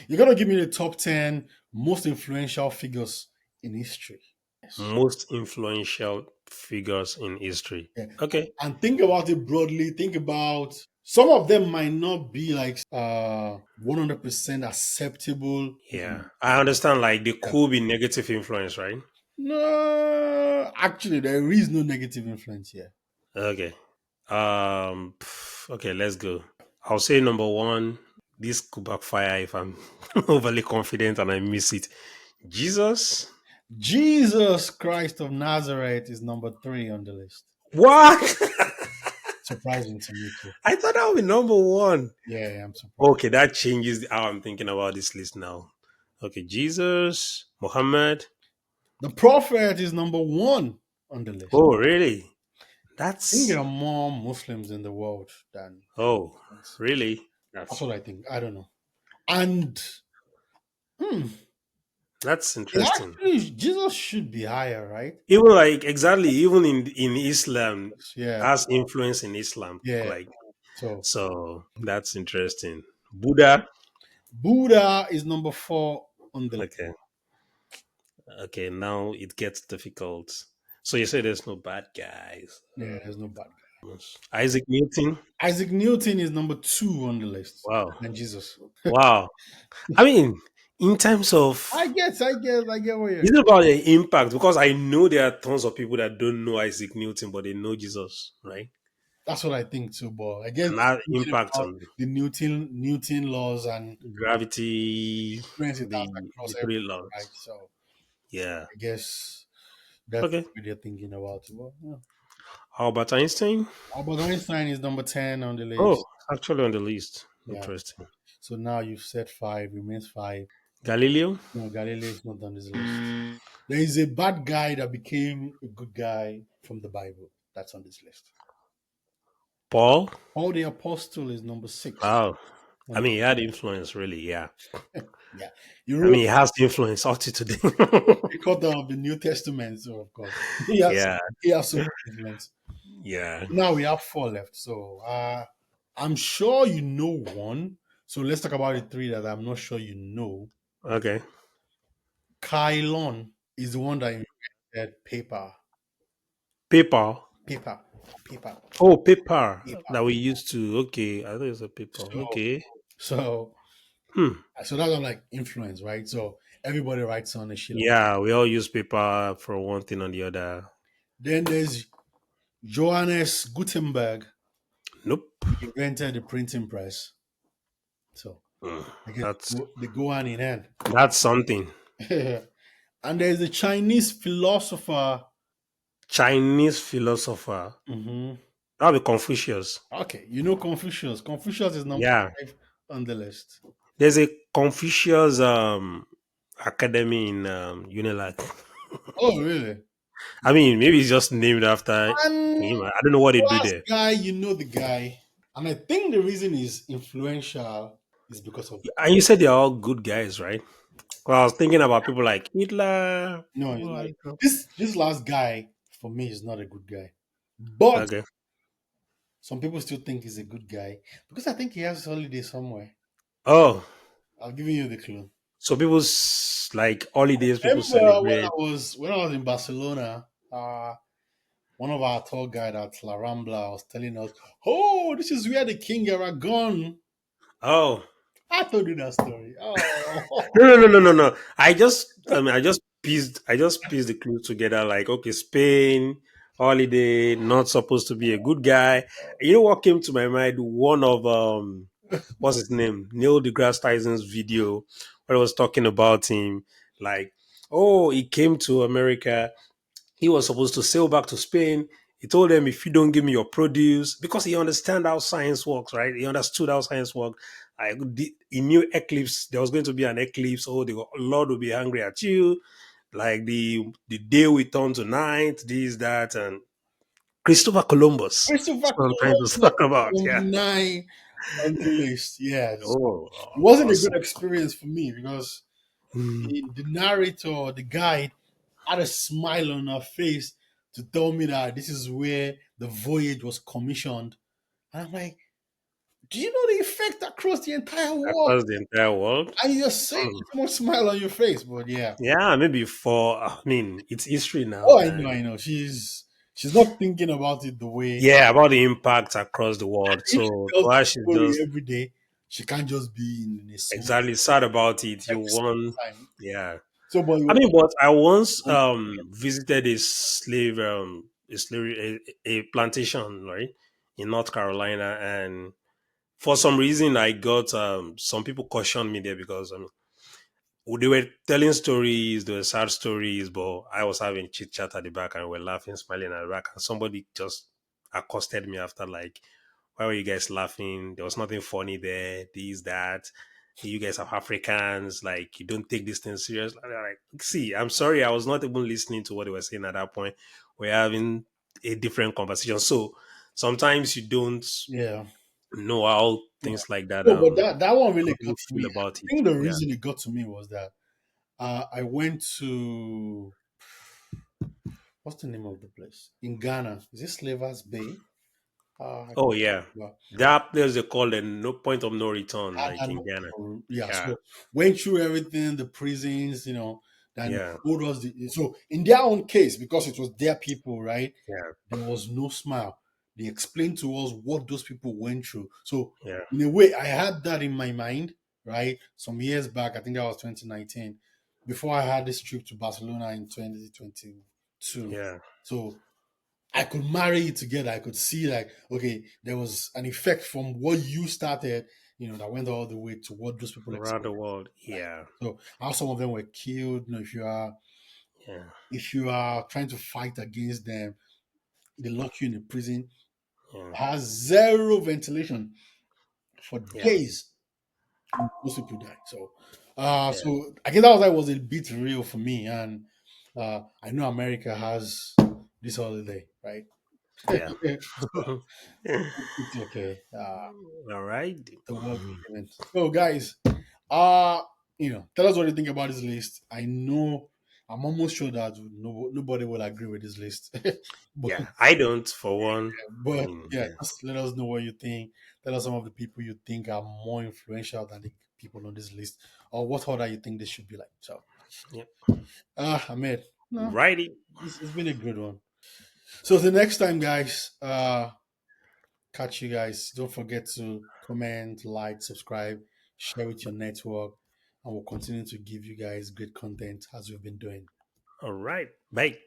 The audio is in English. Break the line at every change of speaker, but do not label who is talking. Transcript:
You gotta give me the top 10 most influential figures in history. Yes.
Most influential figures in history.
Yeah.
Okay.
And think about it broadly. Think about some of them might not be like 100% acceptable.
Yeah. I understand like there
Yeah.
could be negative influence, right?
No, actually, there is no negative influence here.
Okay. Okay, let's go. I'll say number one. This could backfire if I'm overly confident and I miss it. Jesus.
Jesus Christ of Nazareth is number three on the list.
What?
Surprising to me too.
I thought that would be number one.
Yeah, I'm surprised.
Okay, that changes how I'm thinking about this list now. Okay, Jesus, Muhammad.
The Prophet is number one on the list.
Oh, really?
I think there
That's
are more Muslims in the world than
oh,
Christians.
really?
That's
That's
what I think. I don't know. And hmm,
that's
it
interesting.
actually Jesus should be higher, right?
Even like exactly, even in Islam
Yeah,
has influence in Islam.
yeah.
Like
So
so, that's interesting. Buddha.
Buddha is number four on the list.
Okay, okay. Now it gets difficult. So you say there's no bad guys.
Yeah, there's no bad guy.
Isaac Newton.
Isaac Newton is number two on the list.
Wow,
And Jesus.
wow. I mean, in terms
I
of
guess, I get what you're.
it's about the impact because I know there are tons of people that don't know Isaac Newton, but they know Jesus, right?
That's what I think too. But I guess
And that
thinking
impact
about
on
the Newton laws and
gravity,
influence it has across
the three
everything, right?
laws.
So
Yeah.
I guess that's
Okay.
what they're thinking about. Well, yeah.
Albert Einstein.
Albert Einstein is number 10 on the
Oh,
list.
actually on the list.
Yeah.
Interesting.
So now you've said five, remains five.
Galileo.
No, Galileo is not on this list. There is a bad guy that became a good guy from the Bible. That's on this list.
Paul.
Paul the Apostle is number six.
Wow. I
On
mean, he had influence, really. Yeah.
yeah, he
I
wrote
mean, he has influence up to today.
he cut down the New Testament, so of course he has
Yeah.
he has so much influence.
Yeah.
Now we have four left, so I'm sure you know one. So let's talk about the three that I'm not sure you know.
Okay.
Kylon is the one that invented
PayPal.
paper, paper,
Oh, paper
paper.
that we used to. Okay, I thought it's a paper.
So,
Okay.
so,
Hmm.
so that's like influence, right? So everybody writes on a sheet of.
Yeah, we all use paper for one thing or the other.
Then there's Johannes Gutenberg.
Nope.
He invented the printing press. So
Hmm.
I guess
That's
they go hand in hand.
that's something.
And there's a Chinese philosopher.
Chinese philosopher.
Mhm.
That'll be Confucius.
Okay, you know Confucius. Confucius is number
Yeah.
five on the list.
There's a Confucius academy in Unilag.
Oh, really?
I mean, maybe it's just named after
And
him. I don't know what they do
last
there.
guy, you know the guy. And I think the reason he's influential is because of
And you said they're all good guys, right? Well, I was thinking about people like Hitler.
no, he's
People
not.
like
This last guy for me is not a good guy. But
okay.
some people still think he's a good guy because I think he has holiday somewhere.
Oh,
I'll give you the clue.
so people like holidays, people
Remember
celebrate.
when I was in Barcelona, one of our tour guide at La Rambla was telling us, "Oh, this is where the King Aragon."
Oh,
I told you that story. Oh,
no. I just pieced the clues together. Like, okay, Spain, holiday, not supposed to be a good guy. You know what came to my mind? One of what's his name? Neil deGrasse Tyson's video where I was talking about him. Like, oh, he came to America. He was supposed to sail back to Spain. He told them, if you don't give me your produce, because he understand how science works, right? He understood how science works. He knew eclipse. There was going to be an eclipse. Oh, the Lord will be angry at you. Like the day we turn to night, this, that, and Christopher Columbus.
Christopher
That's what I'm trying to
Columbus
talk about.
number
Yeah.
nine on the list. Yes,
Oh,
it wasn't a good
awesome.
experience for me because
Hmm.
the narrator, the guide, had a smile on her face to tell me that this is where the voyage was commissioned. And I'm like, Do you know the effect across the entire world?
across the entire world.
And you're saying
Hmm.
with so much smile on your face, but yeah.
Yeah, maybe for I mean it's history now,
Oh, I know,
and
I know. She's not thinking about it the way
yeah, about the impact across the world.
if she
So
tells
to
the
her, she's
story
just
every day, she can't just be in a small
exactly sad about it. You
every single
want,
time.
yeah.
So, but it
I
was
mean, but I once visited a slave, a plantation, right, in North Carolina, and for some reason, I got some people cautioned me there because I mean they were telling stories, they were sad stories, but I was having chit chat at the back and we were laughing, smiling at the back, and somebody just accosted me after like, "Why were you guys laughing? There was nothing funny there. This, that. You guys are Africans. Like you don't take these things serious." And I'm like, see, I'm sorry, I was not even listening to what they were saying at that point. We're having a different conversation, so sometimes you don't
yeah.
know how
Yeah.
things like that
No, but that one really
how
got
people
to
feel
me.
about
I
it.
think the
Yeah.
reason it got to me was that I went to what's the name of the place in Ghana? Is it Slavers Bay? I
Oh
can't
yeah,
remember.
that place they call the no point of no return,
Had
like
that
in Ghana.
yeah.
Yeah,
So went through everything, the prisons, then
yeah,
told us so in their own case because it was their people, right?
yeah,
There was no smile. They explained to us what those people went through. So,
yeah,
in a way, I had that in my mind, right? Some years back, I think that was 2019, before I had this trip to Barcelona in 2022.
yeah.
So, I could marry it together. I could see, like, okay, there was an effect from what you started, that went all the way to what those people
Around the
experienced,
world,
right?
yeah,
So, how some of them were killed,
yeah,
if you are trying to fight against them, they lock you in a prison,
yeah,
has zero ventilation for
yeah,
days. Most people die. So,
yeah,
so I guess that was a bit real for me, and I know America has this holiday, right?
yeah.
So it's okay.
All right.
The work event. So, guys, tell us what you think about this list. I know I'm almost sure that nobody will agree with this list, but
Yeah, I don't for one. I
But
mean,
yeah,
yeah,
just let us know what you think. Tell us some of the people you think are more influential than the people on this list, or what order you think this should be like. So,
yeah.
Ahmed, no,
Righty.
it's been a good one. So the next time, guys, catch you guys. Don't forget to comment, like, subscribe, share with your network, and we'll continue to give you guys great content as we've been doing.
All right. Bye.